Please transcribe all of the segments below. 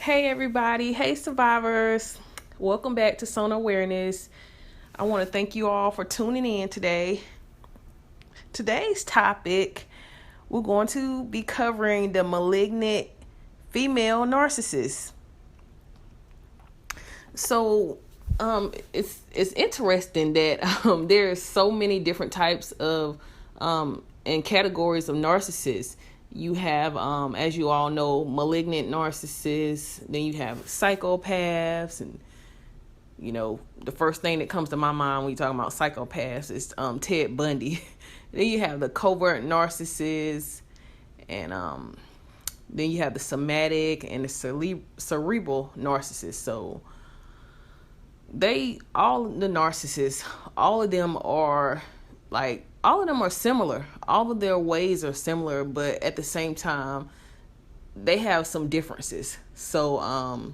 Hey everybody, hey survivors. Welcome back to Sona Awareness. I want to thank you all for tuning in today. Today's topic, we're going to be covering the malignant female narcissist. So, it's interesting that there's so many different types of and categories of narcissists. You have, as you all know, malignant narcissists. Then you have psychopaths, and the first thing that comes to my mind when you talk about psychopaths is Ted Bundy. Then you have the covert narcissists, and then you have the somatic and the cerebral narcissists. So all the narcissists, all of them are similar. All of their ways are similar, but at the same time, they have some differences. So,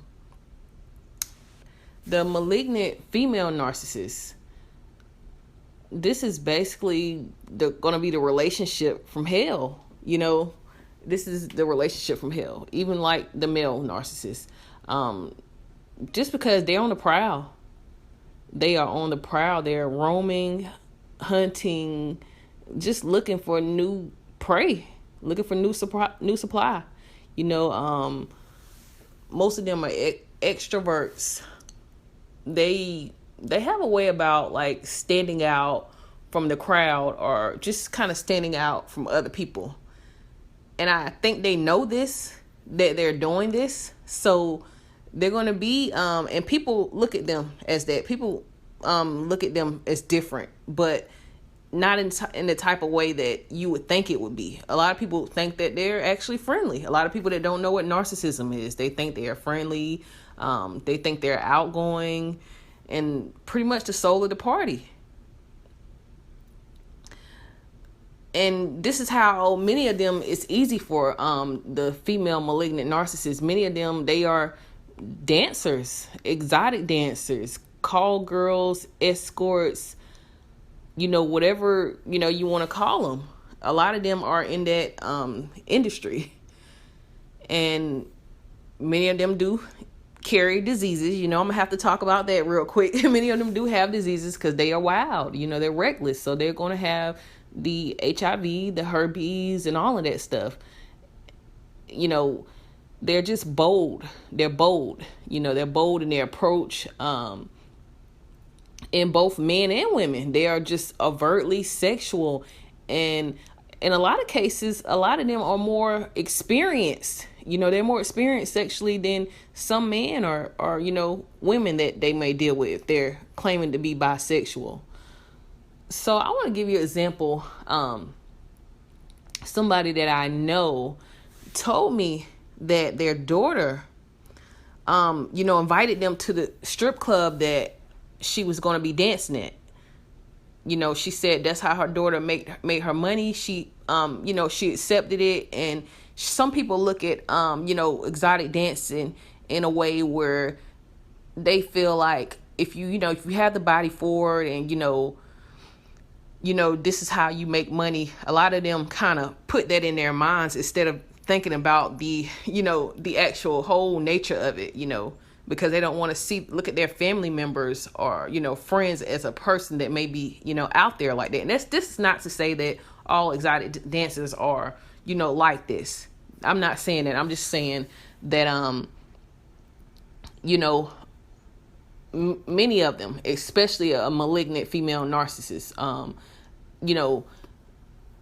the malignant female narcissist, this is basically going to be the relationship from hell. This is the relationship from hell, even like the male narcissist. Just because they're on the prowl. They are on the prowl. They're roaming, hunting, just looking for new prey, looking for new supply. Most of them are extroverts. They have a way about like standing out from the crowd, or just kind of standing out from other people. And I think they know this, that they're doing this. So they're going to be, and people look at them as that. People look at them as different, but not in the type of way that you would think it would be. A lot of people think that they're actually friendly. A lot of people that don't know what narcissism is, they think they are friendly. They think they're outgoing and pretty much the soul of the party. And this is how many of them, it's easy for the female malignant narcissists. Many of them, they are dancers, exotic dancers, call girls, escorts, whatever, you want to call them. A lot of them are in that industry. And many of them do carry diseases. I'm going to have to talk about that real quick. Many of them do have diseases because they are wild. They're reckless. So they're going to have the HIV, the herpes, and all of that stuff. They're just bold. They're bold. They're bold in their approach. In both men and women, they are just overtly sexual. And in a lot of cases, a lot of them are more experienced. They're more experienced sexually than some men or women that they may deal with if they're claiming to be bisexual. So I want to give you an example. Somebody that I know told me that their daughter, invited them to the strip club that she was going to be dancing at. She said that's how her daughter made her money. She accepted it. And some people look at, exotic dancing in a way where they feel like if you have the body for it, and, this is how you make money. A lot of them kind of put that in their minds instead of thinking about the actual whole nature of it, because they don't want to look at their family members or, friends as a person that may be, out there like that. And this is not to say that all exotic dancers are, like this. I'm not saying that. I'm just saying that, many of them, especially a malignant female narcissist,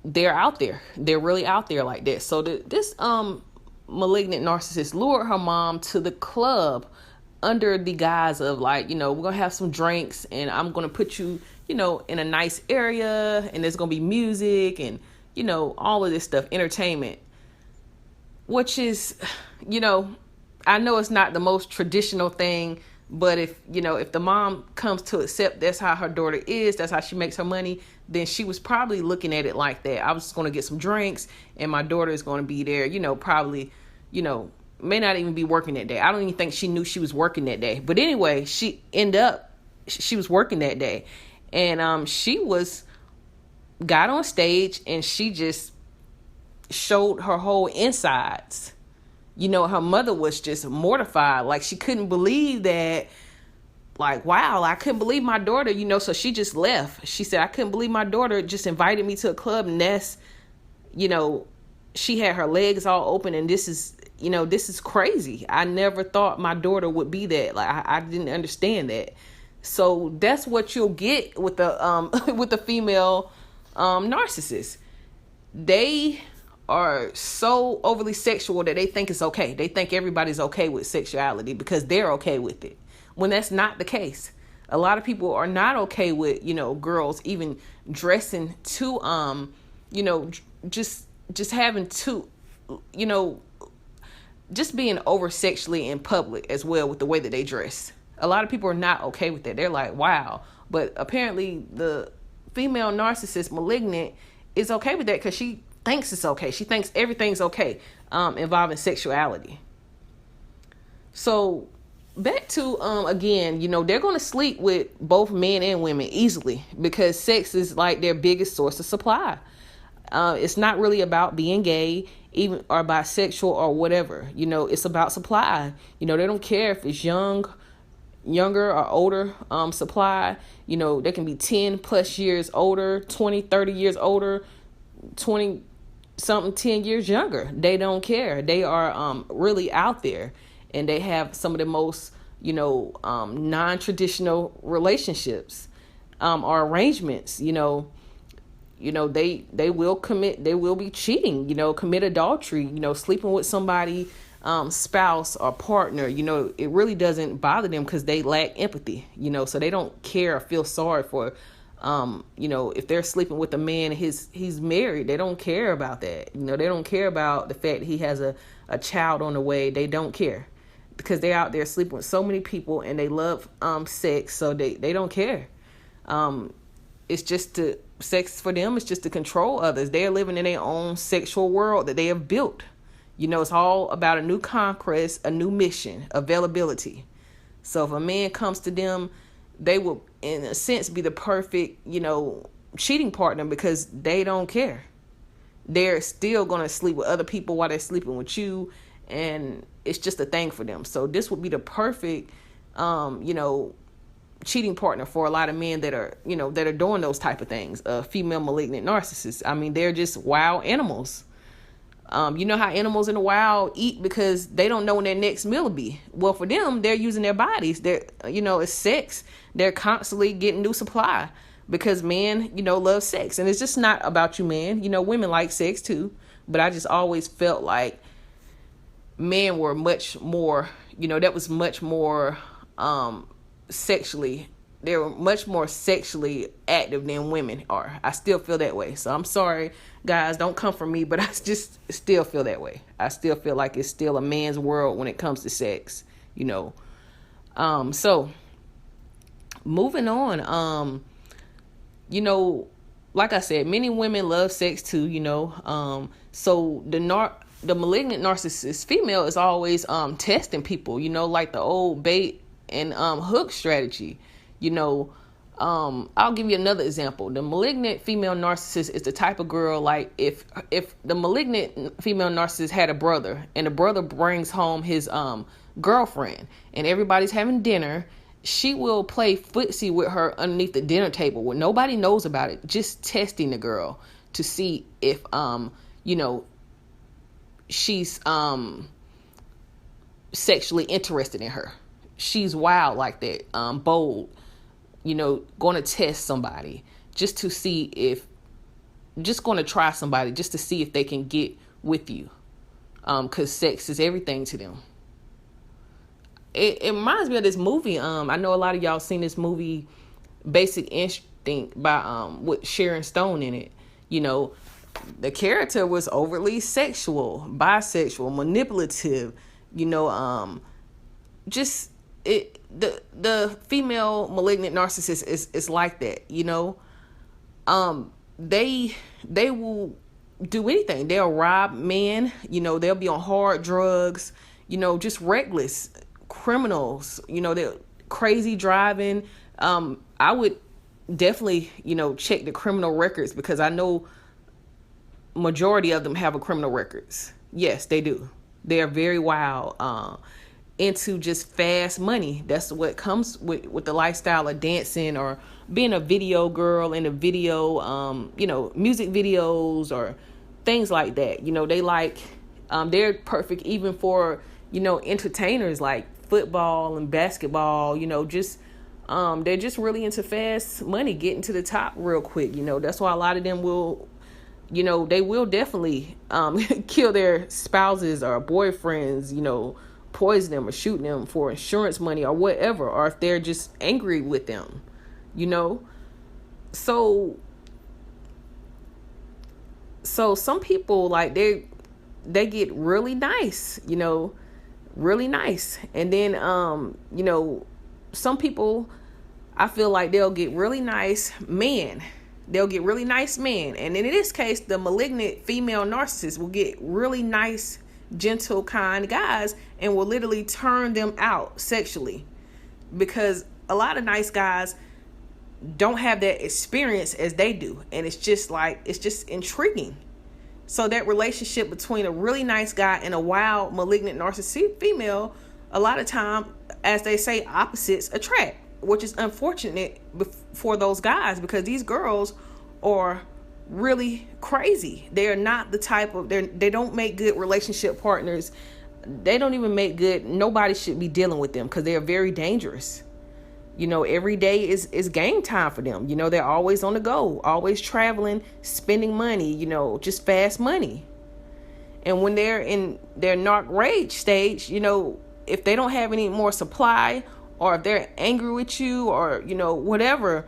they're out there. They're really out there like that. So this malignant narcissist lured her mom to the club under the guise of like, we're going to have some drinks and I'm going to put you, in a nice area, and there's going to be music and, all of this stuff, entertainment, which is, I know it's not the most traditional thing, but if the mom comes to accept that's how her daughter is, that's how she makes her money, then she was probably looking at it like that. I was just going to get some drinks and my daughter is going to be there, probably, may not even be working that day. I don't even think she knew she was working that day. But anyway, she was working that day. And she got on stage and she just showed her whole insides. Her mother was just mortified. Like, she couldn't believe that. Like, wow, I couldn't believe my daughter, so she just left. She said, I couldn't believe my daughter just invited me to a club, and that's, she had her legs all open, and this is crazy. I never thought my daughter would be that. Like, I didn't understand that. So that's what you'll get with the with the female narcissist. They are so overly sexual that they think it's okay. They think everybody's okay with sexuality because they're okay with it, when that's not the case. A lot of people are not okay with, girls even dressing too, just having too, just being over sexually in public as well with the way that they dress. A lot of people are not okay with that. They're like, wow. But apparently the female narcissist, Malignant, is okay with that because she thinks it's okay. She thinks everything's okay involving sexuality. So back to, again, they're going to sleep with both men and women easily because sex is like their biggest source of supply. It's not really about being gay, even or bisexual or whatever. It's about supply. They don't care if it's younger or older supply. They can be 10 plus years older, 20, 30 years older, 20 something, 10 years younger. They don't care. They are really out there, and they have some of the most non-traditional relationships or arrangements. They will be cheating, commit adultery, sleeping with somebody, spouse or partner. It really doesn't bother them because they lack empathy, so they don't care or feel sorry for, if they're sleeping with a man, he's married. They don't care about that. They don't care about the fact that he has a child on the way. They don't care because they're out there sleeping with so many people and they love sex, so they don't care. It's just sex for them is just to control others. They are living in their own sexual world that they have built. It's all about a new conquest, a new mission, availability. So if a man comes to them, they will, in a sense, be the perfect, cheating partner because they don't care. They're still going to sleep with other people while they're sleeping with you, and it's just a thing for them. So this would be the perfect, cheating partner for a lot of men that are doing those type of things. Female malignant narcissists. I mean, they're just wild animals. How animals in the wild eat because they don't know when their next meal will be. Well, for them, they're using their bodies. They're, it's sex. They're constantly getting new supply because men, love sex. And it's just not about you, man. Women like sex too. But I just always felt like men were much more, that was much more sexually. They were much more sexually active than women are. I still feel that way. So I'm sorry, guys, don't come for me, but I just still feel that way. I still feel like it's still a man's world when it comes to sex, So moving on, like I said, many women love sex too, so the malignant narcissist female is always testing people, like the old bait and hook strategy. I'll give you another example. The malignant female narcissist is the type of girl, like if the malignant female narcissist had a brother and the brother brings home his girlfriend and everybody's having dinner, she will play footsie with her underneath the dinner table where nobody knows about it, just testing the girl to see if she's sexually interested in her. She's wild like that, bold, going to test somebody just to see going to try somebody just to see if they can get with you. Because sex is everything to them. It reminds me of this movie. I know a lot of y'all seen this movie, Basic Instinct, by with Sharon Stone in it. The character was overly sexual, bisexual, manipulative, just the female malignant narcissist is like that, they will do anything. They'll rob men, they'll be on hard drugs, just reckless criminals, they're crazy driving. I would definitely, check the criminal records because I know majority of them have a criminal records. Yes, they do. They're very wild, into just fast money. That's what comes with the lifestyle of dancing or being a video girl in a video, music videos or things like that. They like, they're perfect even for, entertainers like football and basketball, just, they're just really into fast money, getting to the top real quick. That's why a lot of them will, they will definitely kill their spouses or boyfriends, poison them or shoot them for insurance money or whatever, or if they're just angry with them, so some people, like, they get really nice, really nice, and then some people, I feel like they'll get really nice men. And in this case, the malignant female narcissist will get really nice, gentle, kind guys and will literally turn them out sexually, because a lot of nice guys don't have that experience as they do, and it's just intriguing. So that relationship between a really nice guy and a wild malignant narcissistic female, a lot of time, as they say, opposites attract, which is unfortunate for those guys, because these girls are really crazy. They are not the type of, they don't make good relationship partners. They don't even make good, nobody should be dealing with them, because they are very dangerous. Every day is game time for them. They're always on the go, always traveling, spending money, just fast money. And when they're in their narc rage stage, if they don't have any more supply, or if they're angry with you, or, whatever,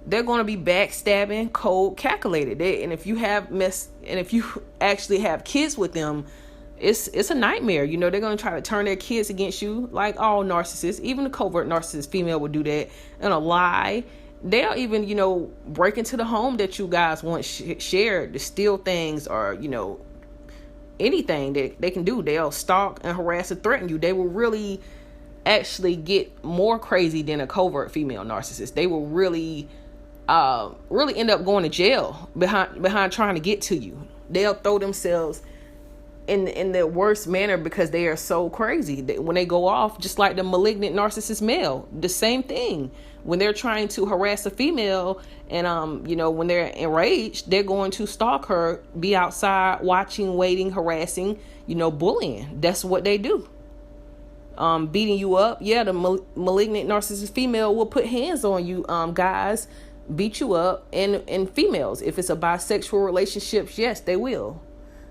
they're going to be backstabbing, cold, calculated. And if you actually have kids with them, it's a nightmare. They're going to try to turn their kids against you, like all narcissists. Even the covert narcissist female will do that and a lie. They'll even, break into the home that you guys once shared to steal things, or, anything that they can do. They'll stalk and harass and threaten you. They will really actually get more crazy than a covert female narcissist. They will really end up going to jail behind trying to get to you. They'll throw themselves in the worst manner because they are so crazy. When they go off, just like the malignant narcissist male, the same thing. When they're trying to harass a female and, when they're enraged, they're going to stalk her, be outside watching, waiting, harassing, bullying. That's what they do. Beating you up. Yeah, the malignant narcissist female will put hands on you, guys, beat you up. And females, if it's a bisexual relationships, yes, they will.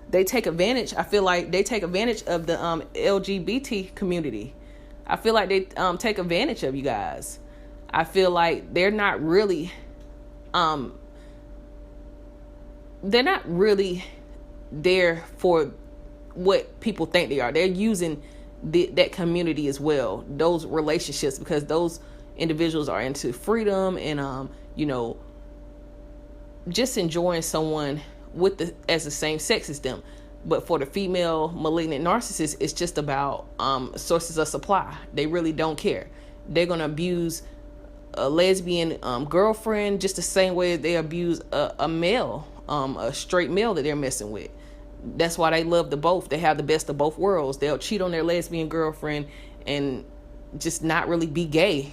They take advantage. I feel like they take advantage of the LGBT community. I feel like they take advantage of you guys. I feel like they're not really there for what people think they are. They're using that community as well, those relationships, because those individuals are into freedom and just enjoying someone as the same sex as them. But for the female malignant narcissist, it's just about sources of supply. They really don't care. They're gonna abuse a lesbian girlfriend just the same way they abuse a male, a straight male that they're messing with. That's why they love the both. They have the best of both worlds. They'll cheat on their lesbian girlfriend and just not really be gay,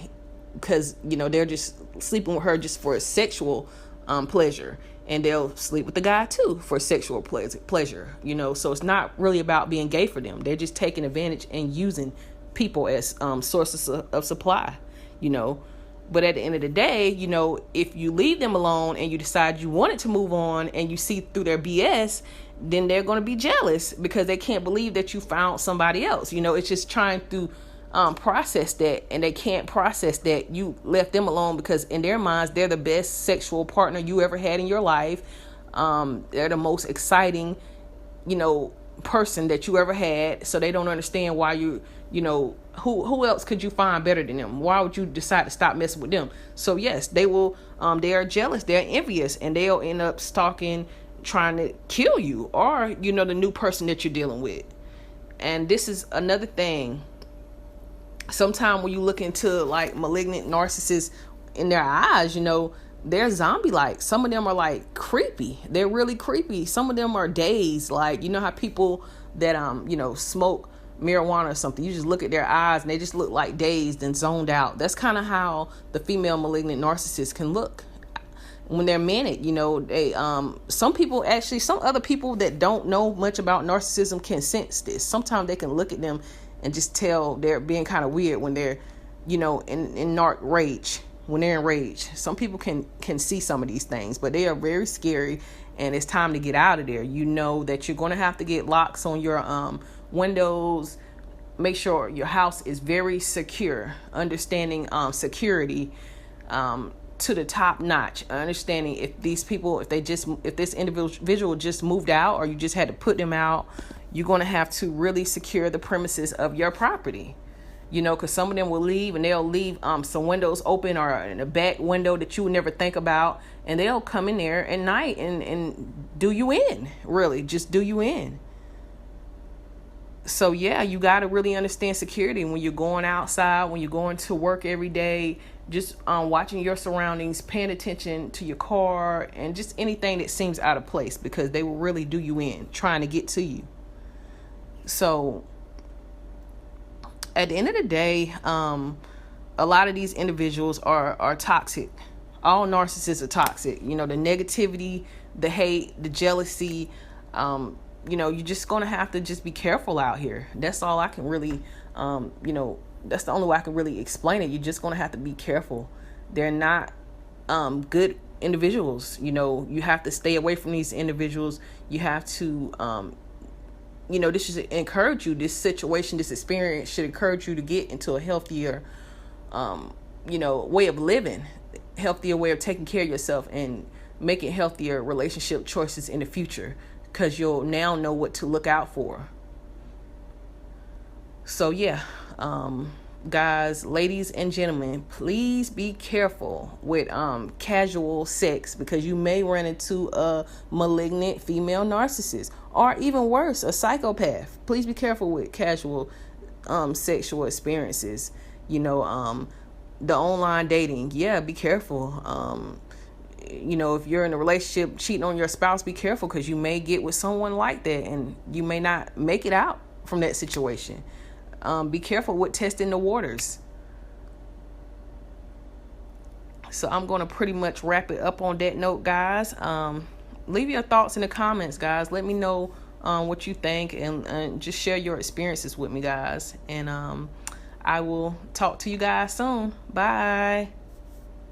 because they're just sleeping with her just for sexual pleasure, and they'll sleep with the guy too for sexual pleasure. So it's not really about being gay for them. They're just taking advantage and using people as sources of supply. But at the end of the day, if you leave them alone and you decide you wanted to move on and you see through their BS, then they're going to be jealous because they can't believe that you found somebody else. It's just trying to process that, and they can't process that you left them alone, because in their minds, they're the best sexual partner you ever had in your life. They're the most exciting, person that you ever had. So they don't understand why who else could you find better than them? Why would you decide to stop messing with them? So yes, they will, they are jealous, they're envious, and they'll end up stalking, trying to kill you, or, the new person that you're dealing with. And this is another thing. Sometimes when you look into like malignant narcissists in their eyes, they're zombie-like. Some of them are like creepy. They're really creepy. Some of them are dazed. Like, how people that smoke marijuana or something. You just look at their eyes and they just look like dazed and zoned out. That's kind of how the female malignant narcissist can look when they're manic. They some other people that don't know much about narcissism can sense this. Sometimes they can look at them and just tell they're being kind of weird when they're in narc rage. When they're in rage, some people can see some of these things, but they are very scary, and it's time to get out of there. That you're going to have to get locks on your windows. Make sure your house is very secure, understanding security to the top notch, understanding if this individual just moved out, or you just had to put them out, you're going to have to really secure the premises of your property. Because some of them will leave, and they'll leave some windows open, or in a back window that you would never think about, and they'll come in there at night and do you in, really, just do you in. So yeah, you got to really understand security when you're going outside, when you're going to work every day, just watching your surroundings, paying attention to your car, and just anything that seems out of place, because they will really do you in, trying to get to you. So at the end of the day, a lot of these individuals are toxic. All narcissists are toxic. The negativity, the hate, the jealousy. You're just going to have to just be careful out here. That's all I can really, that's the only way I can really explain it. You're just going to have to be careful. They're not good individuals. You have to stay away from these individuals. You have to this should encourage you. This situation, this experience should encourage you to get into a healthier, way of living, healthier way of taking care of yourself, and making healthier relationship choices in the future, because you'll now know what to look out for. So yeah, guys, ladies and gentlemen, please be careful with casual sex, because you may run into a malignant female narcissist, or even worse, a psychopath. Please be careful with casual sexual experiences. The online dating, yeah, be careful. If you're in a relationship cheating on your spouse, be careful, because you may get with someone like that and you may not make it out from that situation. Be careful with testing the waters. So I'm going to pretty much wrap it up on that note, guys. Leave your thoughts in the comments, guys. Let me know what you think, and just share your experiences with me, guys. And I will talk to you guys soon. Bye.